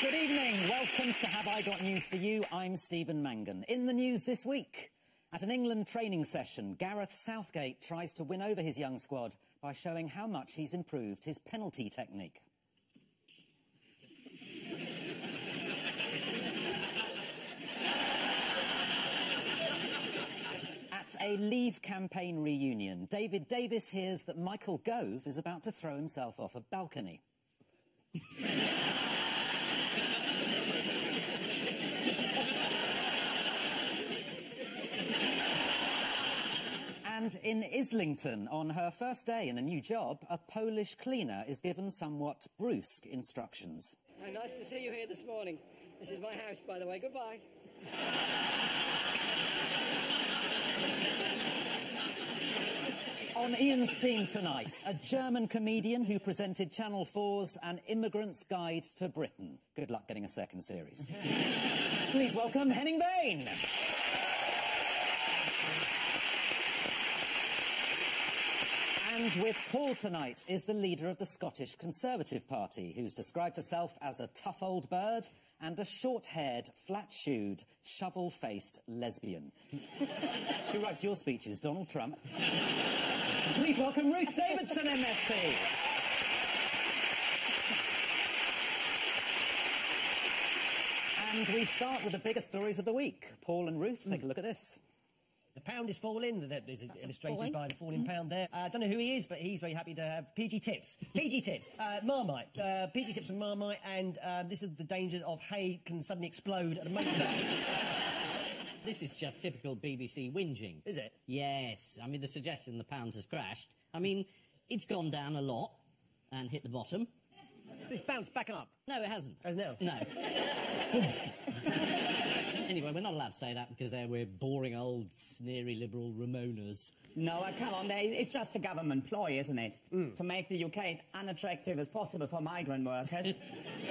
Good evening. Welcome to Have I Got News For You? I'm Stephen Mangan. In the news this week, at an England training session, Gareth Southgate tries to win over his young squad by showing how much he's improved his penalty technique. At a Leave campaign reunion, David Davis hears that Michael Gove is about to throw himself off a balcony. And in Islington, on her first day in a new job, a Polish cleaner is given somewhat brusque instructions. Oh, nice to see you here this morning. This is my house, by the way. Goodbye. On Ian's team tonight, a German comedian who presented Channel 4's An Immigrant's Guide to Britain. Good luck getting a second series. Please welcome Henning Bain. And with Paul tonight is the leader of the Scottish Conservative Party, who's described herself as a tough old bird and a short-haired, flat-shoed, shovel-faced lesbian. Who writes your speeches? Donald Trump. Please welcome Ruth Davidson, MSP. And we start with the biggest stories of the week. Paul and Ruth, take a look at this. The pound is falling. That is illustrated by the falling pound there. I don't know who he is, but he's very happy to have PG tips. PG tips. Marmite. PG tips from Marmite, and this is the danger of hay can suddenly explode at a mate's house. This is just typical BBC whinging. Is it? Yes. I mean, the suggestion the pound has crashed. I mean, it's gone down a lot and hit the bottom. It's bounced back up. No, it hasn't. As no? No. Anyway, we're not allowed to say that because we're boring old, sneery Liberal Ramonas. No, come on, it's just a government ploy, isn't it? To make the UK as unattractive as possible for migrant workers.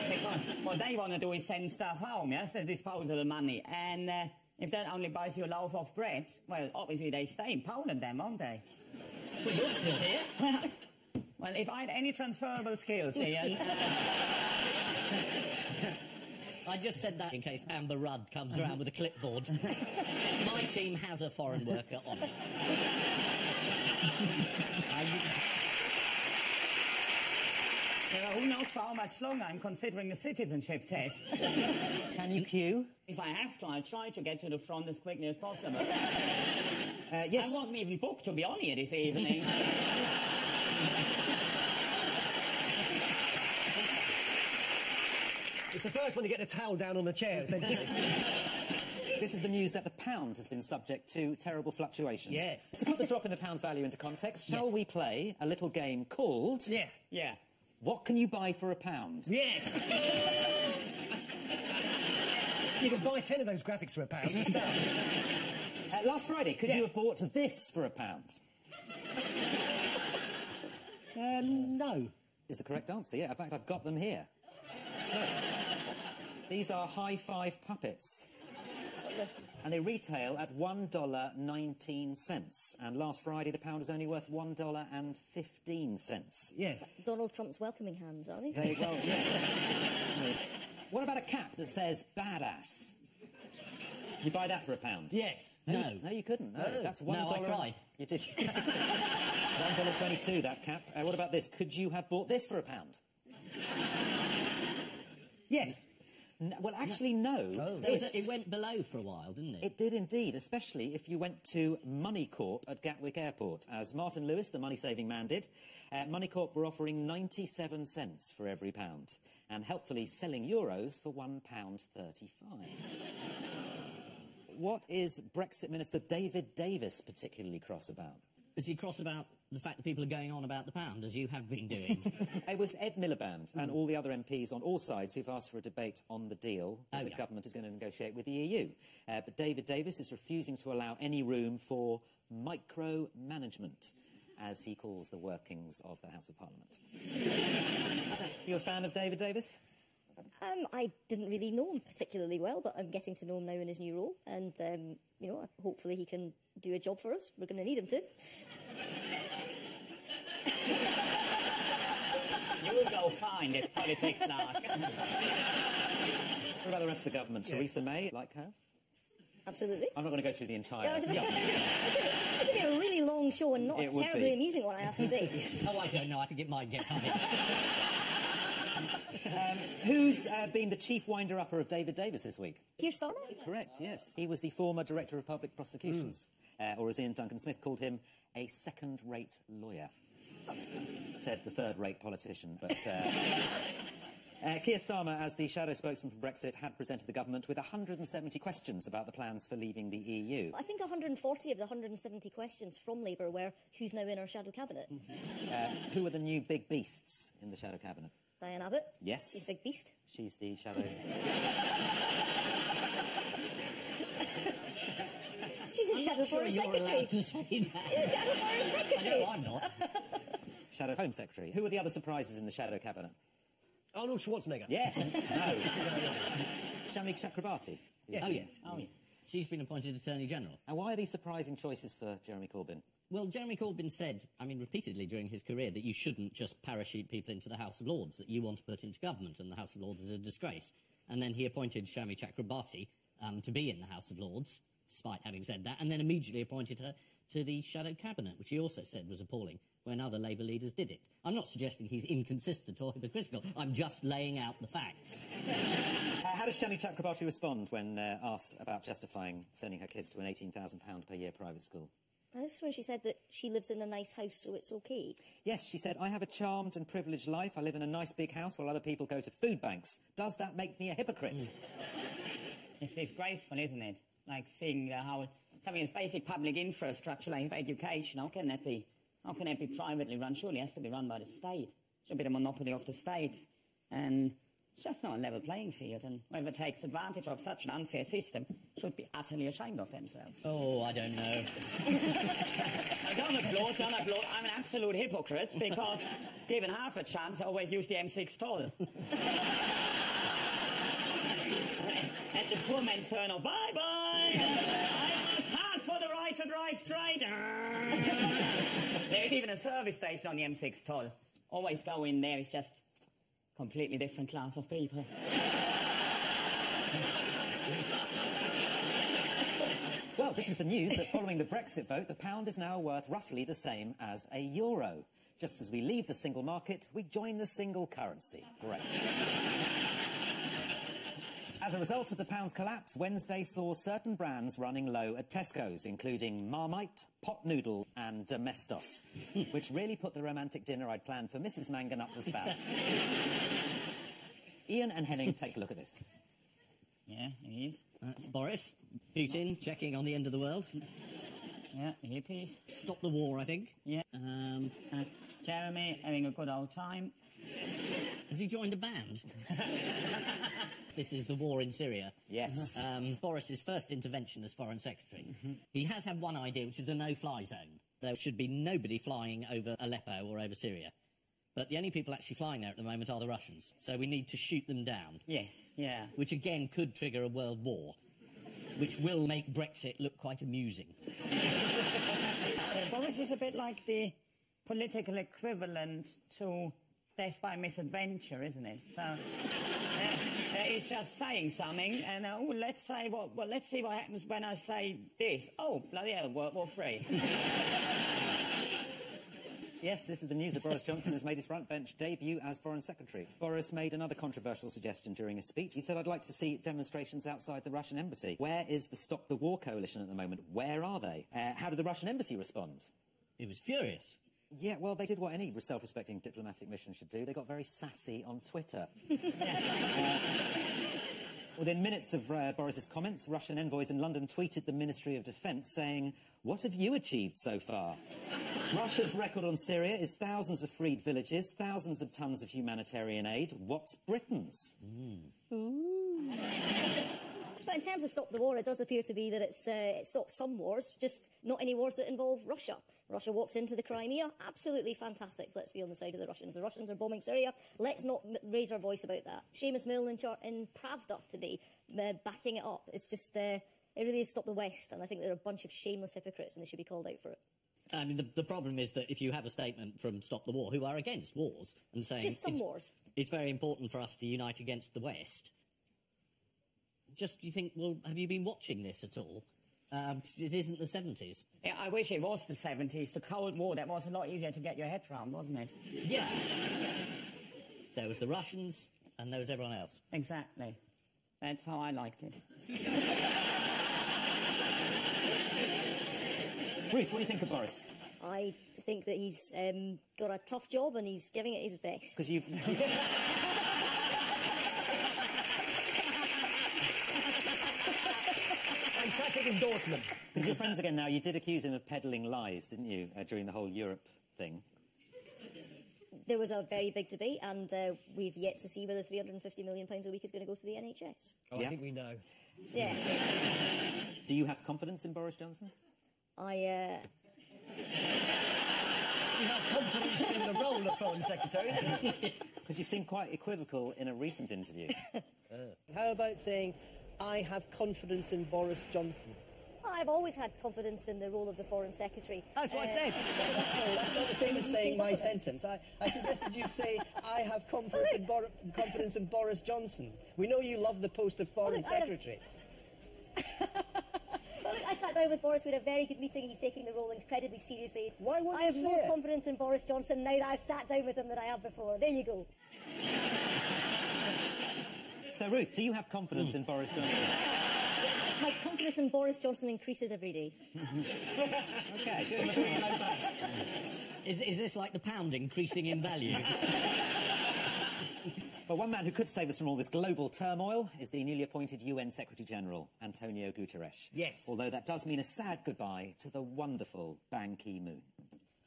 Because what they want to do is send stuff home, yes, the disposable money. And if that only buys you a loaf of bread, well, obviously they stay in Poland then, won't they? Well, you're still here. Well, if I had any transferable skills, Ian... I just said that in case Amber Rudd comes around with a clipboard. My team has a foreign worker on it. Who knows for how much longer I'm considering the citizenship test. Can you queue? If I have to, I'll try to get to the front as quickly as possible. Yes. I wasn't even booked to be on here this evening. It's the first one to get a towel down on the chair, essentially. This is the news that the pound has been subject to terrible fluctuations. Yes. To put the drop in the pound's value into context, shall we play a little game called... Yeah. What can you buy for £1? Yes! You can buy 10 of those graphics for £1. Last Friday, could you have bought this for £1? No. Is the correct answer, yeah. In fact, I've got them here. Look. These are high-five puppets. And they retail at $1.19. And last Friday, the pound was only worth $1.15. Yes. Donald Trump's welcoming hands, are they? Well, yes. What about a cap that says badass? You buy that for £1? Yes. No. No, you couldn't. No, that's $1. No, I tried. You did. $1.22, that cap. What about this? Could you have bought this for £1? Yes. Well, actually, no. Oh. It went below for a while, didn't it? It did indeed, especially if you went to Money Corp at Gatwick Airport, as Martin Lewis, the money-saving man, did. Money Corp were offering 97 cents for every pound, and helpfully selling euros for £1.35. What is Brexit Minister David Davis particularly cross about? Is he cross about the fact that people are going on about the pound, as you have been doing? It was Ed Miliband and all the other MPs on all sides who've asked for a debate on the deal that the government is going to negotiate with the EU. But David Davis is refusing to allow any room for micromanagement, as he calls the workings of the House of Parliament. You a fan of David Davis? I didn't really know him particularly well, but I'm getting to know him now in his new role, and, you know, hopefully he can do a job for us. We're going to need him to. You will go find this politics now. What about the rest of the government? Theresa May, like her? Absolutely. I'm not going to go through the entire... Yeah, it's going to be a really long show and not a terribly amusing one, I have to say. Oh, I don't know. I think it might get funny. Who's been the chief winder-upper of David Davis this week? Keir Starmer? Correct, yes. He was the former Director of Public Prosecutions. Or as Ian Duncan Smith called him, a second-rate lawyer. Said the third-rate politician, but... Keir Starmer, as the shadow spokesman for Brexit, had presented the government with 170 questions about the plans for leaving the EU. I think 140 of the 170 questions from Labour were, who's now in our shadow cabinet? Who are the new big beasts in the shadow cabinet? Diane Abbott? Yes. She's a big beast. She's the shadow... She's a shadow foreign secretary. To say that. She's a shadow foreign secretary. No, I'm not. Shadow Home Secretary. Who are the other surprises in the shadow cabinet? Arnold Schwarzenegger. Yes. No. Shami Chakrabarti. Oh, yes. Oh, yes. She's been appointed Attorney General. And why are these surprising choices for Jeremy Corbyn? Well, Jeremy Corbyn said, I mean, repeatedly during his career, that you shouldn't just parachute people into the House of Lords, that you want to put into government, and the House of Lords is a disgrace. And then he appointed Shami Chakrabarti to be in the House of Lords, despite having said that, and then immediately appointed her to the shadow cabinet, which he also said was appalling when other Labour leaders did it. I'm not suggesting he's inconsistent or hypocritical. I'm just laying out the facts. How does Shami Chakrabarti respond when asked about justifying sending her kids to an £18,000 per year private school? This is when she said that she lives in a nice house, so it's okay. Yes, she said, I have a charmed and privileged life. I live in a nice big house while other people go to food banks. Does that make me a hypocrite? It's disgraceful, isn't it? Like seeing how something as basic public infrastructure like education, how can that be privately run? Surely it has to be run by the state. It should be the monopoly of the state. And it's just not a level playing field, and whoever takes advantage of such an unfair system should be utterly ashamed of themselves. Oh, I don't know. Now, don't applaud. I'm an absolute hypocrite, because given half a chance, I always use the M6 toll. At the poor man's turn of bye-bye. I worked hard for the right to drive straight. There's even a service station on the M6 toll. Always go in there, it's just completely different class of people. Well, this is the news that following the Brexit vote, the pound is now worth roughly the same as a euro. Just as we leave the single market, we join the single currency. Great. As a result of the pound's collapse, Wednesday saw certain brands running low at Tesco's, including Marmite, Pot Noodle and Domestos, which really put the romantic dinner I'd planned for Mrs. Mangan up the spout. Ian and Henning, take a look at this. Yeah, he is. That's Boris. Putin checking on the end of the world. Yeah, hippies. Stop the war, I think. Yeah. Jeremy having a good old time. Has he joined a band? This is the war in Syria. Yes. Boris's first intervention as Foreign Secretary. He has had one idea, which is the no-fly zone. There should be nobody flying over Aleppo or over Syria. But the only people actually flying there at the moment are the Russians. So we need to shoot them down. Yes, yeah. Which, again, could trigger a world war, which will make Brexit look quite amusing. Boris is a bit like the political equivalent to death by misadventure, isn't it? So, he's just saying something, and let's see what happens when I say this. Oh, bloody hell, World War III. Yes, this is the news that Boris Johnson has made his front bench debut as Foreign Secretary. Boris made another controversial suggestion during his speech. He said, I'd like to see demonstrations outside the Russian embassy. Where is the Stop the War coalition at the moment? Where are they? How did the Russian embassy respond? He was furious. Yeah, well, they did what any self-respecting diplomatic mission should do. They got very sassy on Twitter. Within minutes of Boris's comments, Russian envoys in London tweeted the Ministry of Defence saying, what have you achieved so far? Russia's record on Syria is thousands of freed villages, thousands of tons of humanitarian aid. What's Britain's? Ooh. But in terms of Stop the War, it does appear to be that it stops some wars, just not any wars that involve Russia. Russia walks into the Crimea, absolutely fantastic. Let's be on the side of the Russians. The Russians are bombing Syria. Let's not raise our voice about that. Seamus Milne in Pravda today, backing it up. It's just, it really is Stop the West, and I think they're a bunch of shameless hypocrites and they should be called out for it. I mean, the problem is that if you have a statement from Stop the War, who are against wars, and saying... Just some wars. It's very important for us to unite against the West, just you think, well, have you been watching this at all? It isn't the 70s. Yeah, I wish it was the 70s. The Cold War, that was a lot easier to get your head round, wasn't it? Yeah. There was the Russians, and there was everyone else. Exactly. That's how I liked it. Ruth, what do you think of Boris? I think that he's got a tough job and he's giving it his best. Because you... Fantastic endorsement. Because you're friends again now, you did accuse him of peddling lies, didn't you, during the whole Europe thing? There was a very big debate, and we've yet to see whether £350 million a week is going to go to the NHS. Oh, Yeah. I think we know. Yeah. Do you have confidence in Boris Johnson? I You have confidence in the role of Foreign Secretary. Because you seem quite equivocal in a recent interview. How about saying, I have confidence in Boris Johnson? I've always had confidence in the role of the Foreign Secretary. That's what I said. Sorry, that's not the same as saying my sentence. I suggested you say, I have confidence in Boris Johnson. We know you love the post of Foreign Secretary. Well, look, I sat down with Boris, we had a very good meeting, he's taking the role incredibly seriously. Why wouldn't I have you more say it? confidence in Boris Johnson now that I've sat down with him than I have before. There you go. So, Ruth, do you have confidence in Boris Johnson? My confidence in Boris Johnson increases every day. OK. Is this like the pound increasing in value? Well, one man who could save us from all this global turmoil is the newly appointed UN Secretary-General, Antonio Guterres. Yes. Although that does mean a sad goodbye to the wonderful Ban Ki-moon.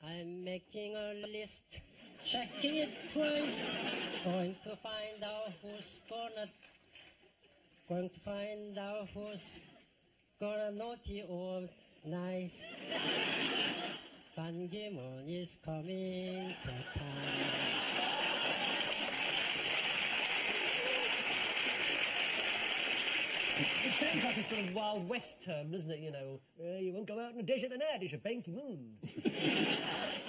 I'm making a list, checking it twice, going to find out who's gonna naughty or nice. Ban Ki-moon is coming to town. It sounds like a sort of Wild West term, doesn't it? You know, you won't go out in the desert and air, it's a Ban Ki-moon.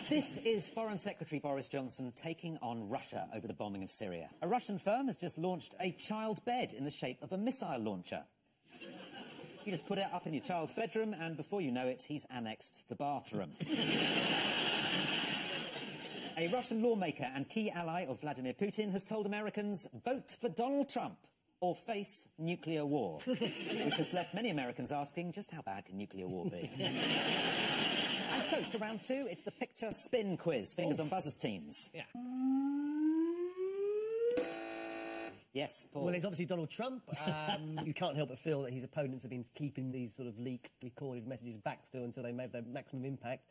This is Foreign Secretary Boris Johnson taking on Russia over the bombing of Syria. A Russian firm has just launched a child bed in the shape of a missile launcher. You just put it up in your child's bedroom, and before you know it, he's annexed the bathroom. A Russian lawmaker and key ally of Vladimir Putin has told Americans, vote for Donald Trump or face nuclear war, which has left many Americans asking, just how bad can nuclear war be? And so, to round two, it's the picture spin quiz. Fingers on buzzers, teams. Yeah. Yes, Paul. Well, it's obviously Donald Trump. You can't help but feel that his opponents have been keeping these sort of leaked, recorded messages back to until they made their maximum impact.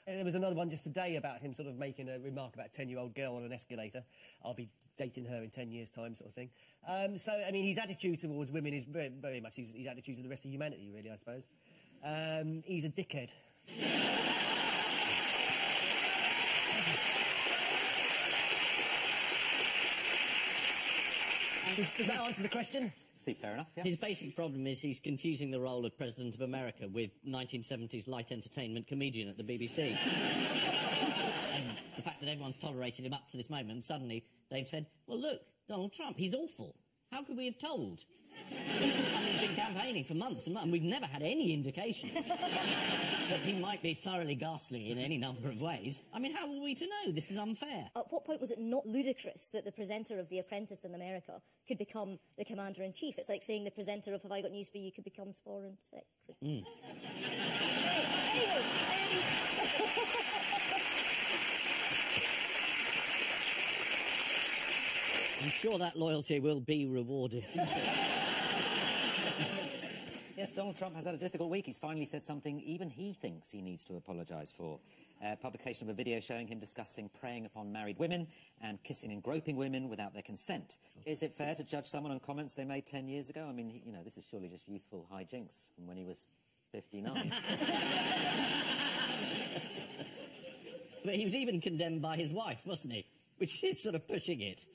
And there was another one just today about him sort of making a remark about a 10-year-old girl on an escalator. I'll be dating her in 10 years' time, sort of thing. So, I mean, his attitude towards women is very, very much his attitude to the rest of humanity, really, I suppose. He's a dickhead. Does that answer the question? Fair enough, yeah. His basic problem is he's confusing the role of President of America with 1970s light entertainment comedian at the BBC. And the fact that everyone's tolerated him up to this moment, suddenly they've said, well, look, Donald Trump, he's awful. How could we have told? And he's been campaigning for months and months, and we've never had any indication that he might be thoroughly ghastly in any number of ways. I mean, how were we to know? This is unfair. At what point was it not ludicrous that the presenter of The Apprentice in America could become the Commander-in-Chief? It's like saying the presenter of Have I Got News for You could become Foreign Secretary. I'm sure that loyalty will be rewarded. Yes, Donald Trump has had a difficult week. He's finally said something even he thinks he needs to apologise for. Publication of a video showing him discussing preying upon married women and kissing and groping women without their consent. Is it fair to judge someone on comments they made 10 years ago? I mean, you know, this is surely just youthful hijinks from when he was 59. But he was even condemned by his wife, wasn't he? Which is sort of pushing it.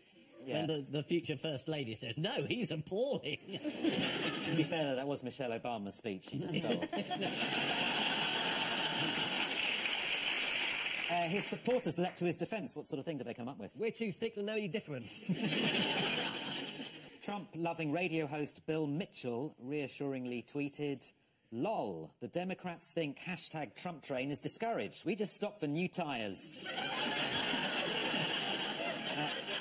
Yeah. When the future First Lady says, no, he's appalling. To be fair, though, that was Michelle Obama's speech she just stole. His supporters leapt to his defence. What sort of thing did they come up with? We're too thick to know any different. Trump-loving radio host Bill Mitchell reassuringly tweeted, "Lol, the Democrats think hashtag Trump train is discouraged. We just stopped for new tyres."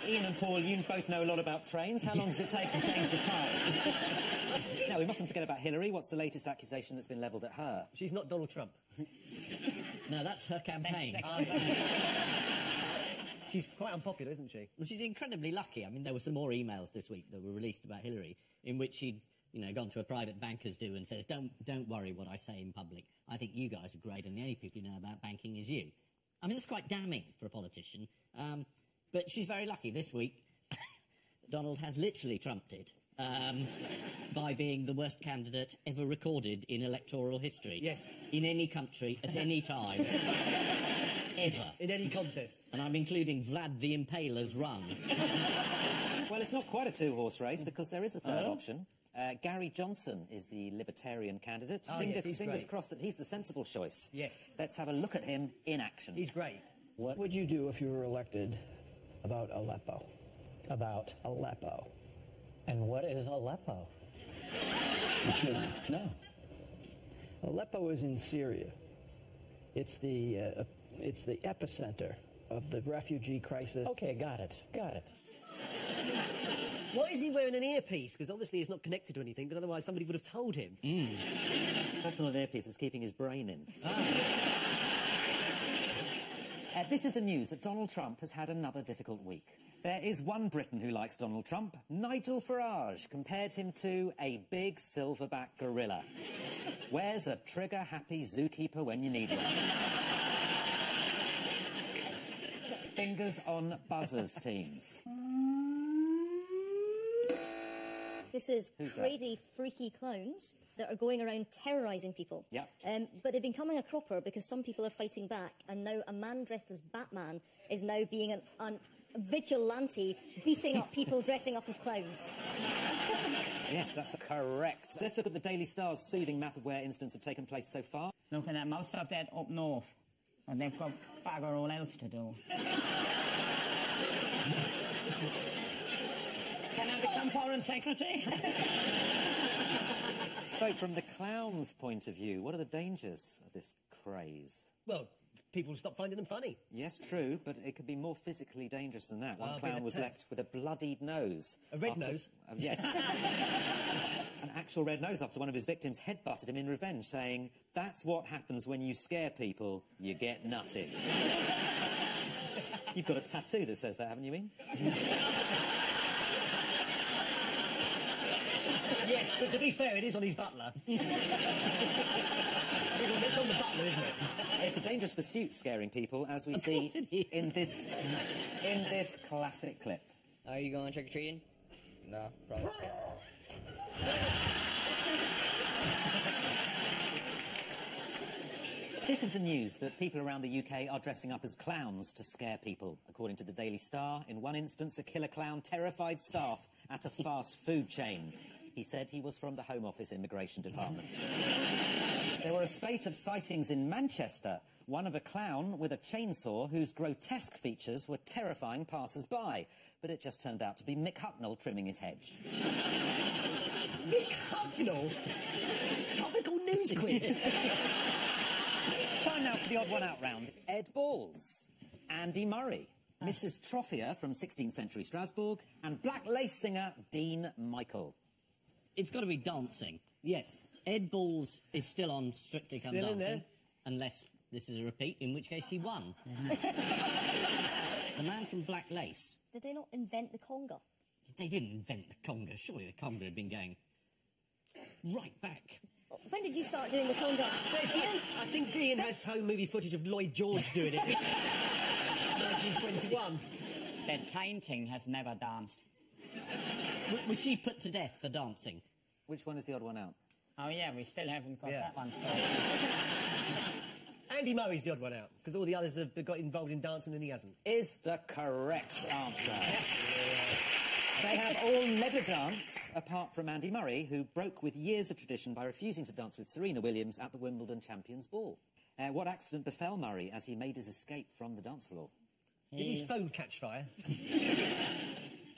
Ian and Paul, you both know a lot about trains. How long does it take to change the tyres? Now, we mustn't forget about Hillary. What's the latest accusation that's been levelled at her? She's not Donald Trump. No, that's her campaign. She's quite unpopular, isn't she? Well, she's incredibly lucky. I mean, there were some more emails this week that were released about Hillary in which she'd, gone to a private banker's do and says, don't worry what I say in public. I think you guys are great and the only people who know about banking is you. I mean, that's quite damning for a politician. But she's very lucky. This week, Donald has literally trumped it by being the worst candidate ever recorded in electoral history. Yes. In any country, at any time. Ever. In any contest. And I'm including Vlad the Impaler's run. Well, it's not quite a two-horse race because there is a third option. Gary Johnson is the Libertarian candidate. Fingers crossed that he's the sensible choice. Yes. Let's have a look at him in action. He's great. What would you do if you were elected about Aleppo? About Aleppo. And what is Aleppo? You shouldn't. No. Aleppo is in Syria. It's the epicenter of the refugee crisis. Okay, got it. Why is he wearing an earpiece? Because obviously it's not connected to anything, but otherwise somebody would have told him. That's not an earpiece, it's keeping his brain in. This is the news that Donald Trump has had another difficult week. There is one Briton who likes Donald Trump. Nigel Farage compared him to a big silverback gorilla. Where's a trigger-happy zookeeper when you need one? Fingers on buzzers, teams. This is crazy, freaky clowns that are going around terrorising people. Yep. But they've been coming a cropper because some people are fighting back, and now a man dressed as Batman is now being a vigilante, beating up people dressing up as clowns. Yes, that's correct. Let's look at the Daily Star's soothing map of where incidents have taken place so far. Looking at most of that up north. And they've got bugger all else to do. Can I become Foreign Secretary? So, from the clown's point of view, what are the dangers of this craze? Well, people will stop finding them funny. Yes, true, but it could be more physically dangerous than that. One clown was left with a bloodied nose. A red nose? Yes. An actual red nose after one of his victims headbutted him in revenge, saying, "That's what happens when you scare people, you get nutted." You've got a tattoo that says that, haven't you, Ian? Yes, but to be fair, it is on his butler. It's on the butler, isn't it? It's a dangerous pursuit, scaring people, as we see in this classic clip. Are you going trick-or-treating? No, probably. This is the news that people around the UK are dressing up as clowns to scare people. According to the Daily Star, in one instance, a killer clown terrified staff at a fast food chain. He said he was from the Home Office Immigration Department. There were a spate of sightings in Manchester, one of a clown with a chainsaw whose grotesque features were terrifying passers-by. But it just turned out to be Mick Hucknall trimming his hedge. Mick Hucknall? Topical news quiz. Time now for the odd one out round. Ed Balls, Andy Murray, Mrs. Troffier from 16th century Strasbourg, and Black Lace singer Dean Michael. It's got to be dancing. Yes. Ed Balls is still on Strictly Come Still in Dancing, there. unless this is a repeat, in which case he won. The man from Black Lace. Did they not invent the conga? They didn't invent the conga. Surely the conga had been going right back. When did you start doing the conga? I think Ian has home movie footage of Lloyd George doing it. 1921. That painting has never danced. Was she put to death for dancing? Which one is the odd one out? Oh, yeah, we still haven't got that one, so... Andy Murray's the odd one out, because all the others have got involved in dancing and he hasn't. Is the correct answer. They have all led a dance, apart from Andy Murray, who broke with years of tradition by refusing to dance with Serena Williams at the Wimbledon Champions Ball. What accident befell Murray as he made his escape from the dance floor? Did his phone catch fire?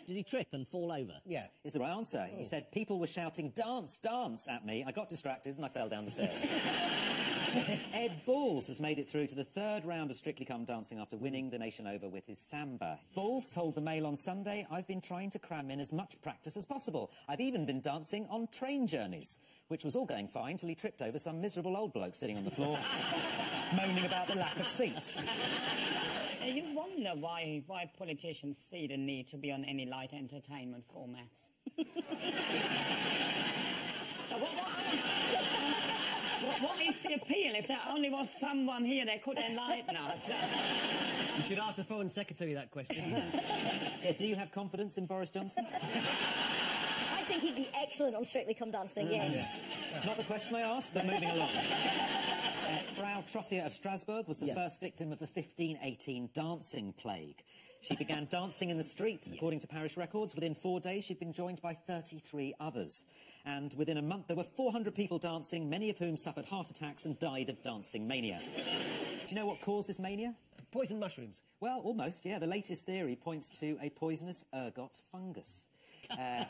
Did he trip and fall over? Yeah. Is the right answer. He said people were shouting, "Dance, dance," at me. I got distracted and I fell down the stairs. Ed Balls has made it through to the third round of Strictly Come Dancing after winning the nation over with his samba. Balls told the Mail on Sunday, "I've been trying to cram in as much practice as possible. I've even been dancing on train journeys," which was all going fine till he tripped over some miserable old bloke sitting on the floor, moaning about the lack of seats. You wonder why politicians see the need to be on any light entertainment formats. So what is the appeal? If there only was someone here that could enlighten us. You should ask the Foreign Secretary that question. Yeah, do you have confidence in Boris Johnson? I think he'd be excellent on Strictly Come Dancing, yes. Yeah. Not the question I asked, but moving along. Frau Troffea of Strasbourg was the first victim of the 1518 dancing plague. She began dancing in the street, according to parish records. Within 4 days, she'd been joined by 33 others. And within a month, there were 400 people dancing, many of whom suffered heart attacks and died of dancing mania. Do you know what caused this mania? Poison mushrooms. Well, almost, yeah. The latest theory points to a poisonous ergot fungus. Yeah.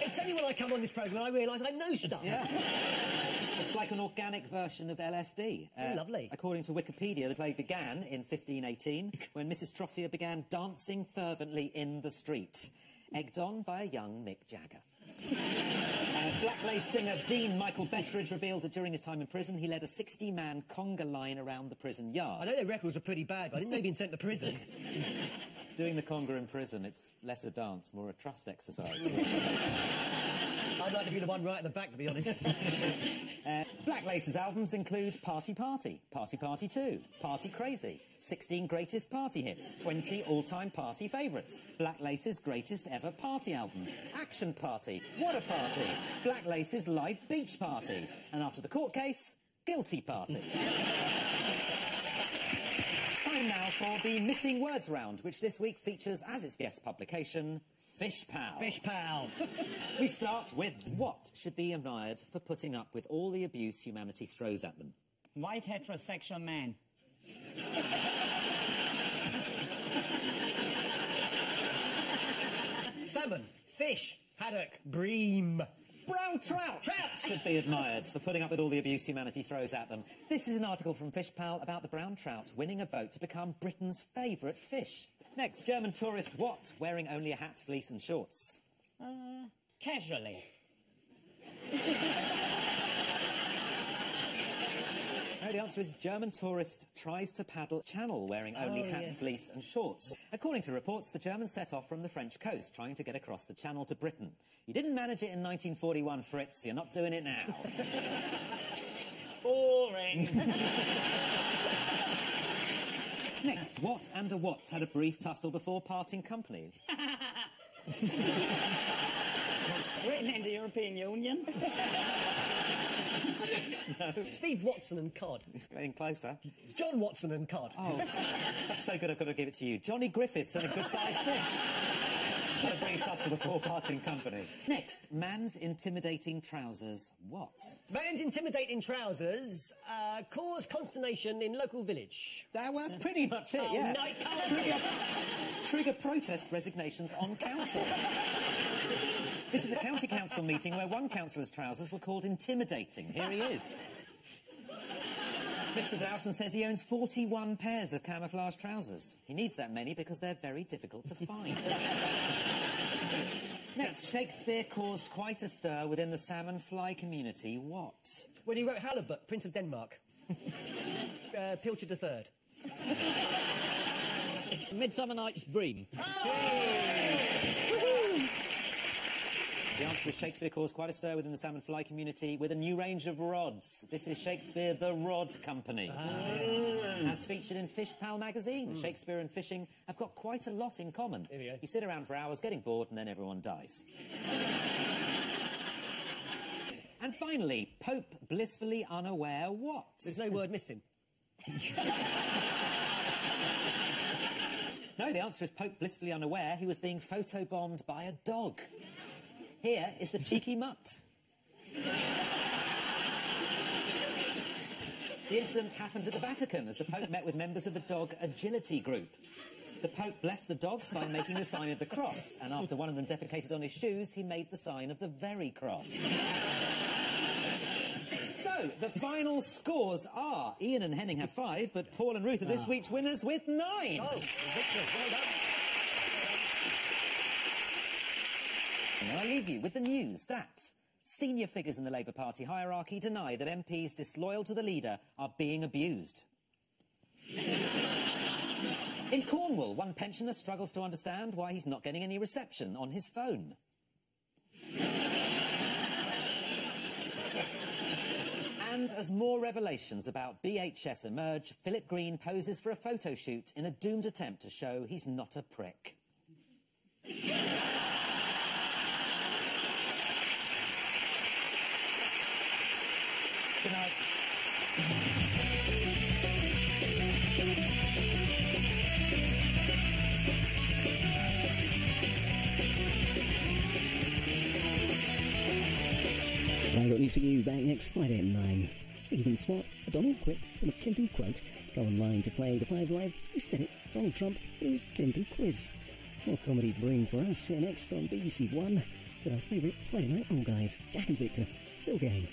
It's only when I come on this programme I realise I know stuff. Yeah. It's like an organic version of LSD. Lovely. According to Wikipedia, the plague began in 1518 when Mrs. Troffea began dancing fervently in the street, egged on by a young Mick Jagger. Black Lace singer Dean Michael Betteridge revealed that during his time in prison he led a 60-man conga line around the prison yard. I know their records were pretty bad, but I didn't know he'd been sent to prison. Doing the conga in prison, it's less a dance, more a trust exercise. I'd like to be the one right at the back, to be honest. Black Lace's albums include Party Party, Party Party 2, Party Crazy, 16 Greatest Party Hits, 20 all-time party favourites, Black Lace's greatest ever party album, Action Party, What a Party, Black Lace's live beach party, and after the court case, Guilty Party. Time now for the Missing Words round, which this week features as its guest publication, Fish Pal. Fish Pal. We start with what should be admired for putting up with all the abuse humanity throws at them. White heterosexual man. Salmon. Fish. Haddock. Bream. Brown trout should be admired for putting up with all the abuse humanity throws at them. This is an article from Fish Pal about the brown trout winning a vote to become Britain's favourite fish. Next, German tourist what, wearing only a hat, fleece and shorts? Casually. No, the answer is German tourist tries to paddle channel wearing only hat, fleece and shorts. According to reports, the German set off from the French coast, trying to get across the channel to Britain. You didn't manage it in 1941, Fritz. You're not doing it now. Boring. Next, what and a what had a brief tussle before parting company? Britain and the European Union. No. Steve Watson and Cod. Getting closer. John Watson and Cod. Oh, that's so good I've got to give it to you. Johnny Griffiths and a good-sized fish. Had a brief tussle before parting company. Next, man's intimidating trousers. What? Man's intimidating trousers cause consternation in local village. That was pretty much it, yeah. Trigger protest resignations on council. This is a county council meeting where one councillor's trousers were called intimidating. Here he is. Mr. Dowson says he owns 41 pairs of camouflage trousers. He needs that many because they're very difficult to find. Next, Shakespeare caused quite a stir within the salmon fly community. What? When he wrote Halibut, Prince of Denmark. Pilchard III. It's Midsummer Night's Dream. The answer is Shakespeare caused quite a stir within the salmon fly community with a new range of rods. This is Shakespeare the Rod Company. As featured in Fish Pal magazine, Shakespeare and fishing have got quite a lot in common. You sit around for hours getting bored and then everyone dies. And finally, Pope blissfully unaware what? There's no word missing. No, the answer is Pope blissfully unaware he was being photobombed by a dog. Here is the cheeky mutt. The incident happened at the Vatican as the Pope met with members of a dog agility group. The Pope blessed the dogs by making the sign of the cross, and after one of them defecated on his shoes, he made the sign of the very cross. So, the final scores are Ian and Henning have 5, but Paul and Ruth are this week's winners with 9. Oh, victory. Well done. Now I leave you with the news that senior figures in the Labour Party hierarchy deny that MPs disloyal to the leader are being abused. In Cornwall, one pensioner struggles to understand why he's not getting any reception on his phone. And as more revelations about BHS emerge, Philip Green poses for a photo shoot in a doomed attempt to show he's not a prick. Good night. I've got news for you, back next Friday at 9. You've been smart, a Donald quip from a Clinton quote. Go online to play the 5 Live. Who said it? Donald Trump through Clinton quiz. More comedy brewing for us next on BBC One with our favourite Friday night old guys, Jack and Victor, still game.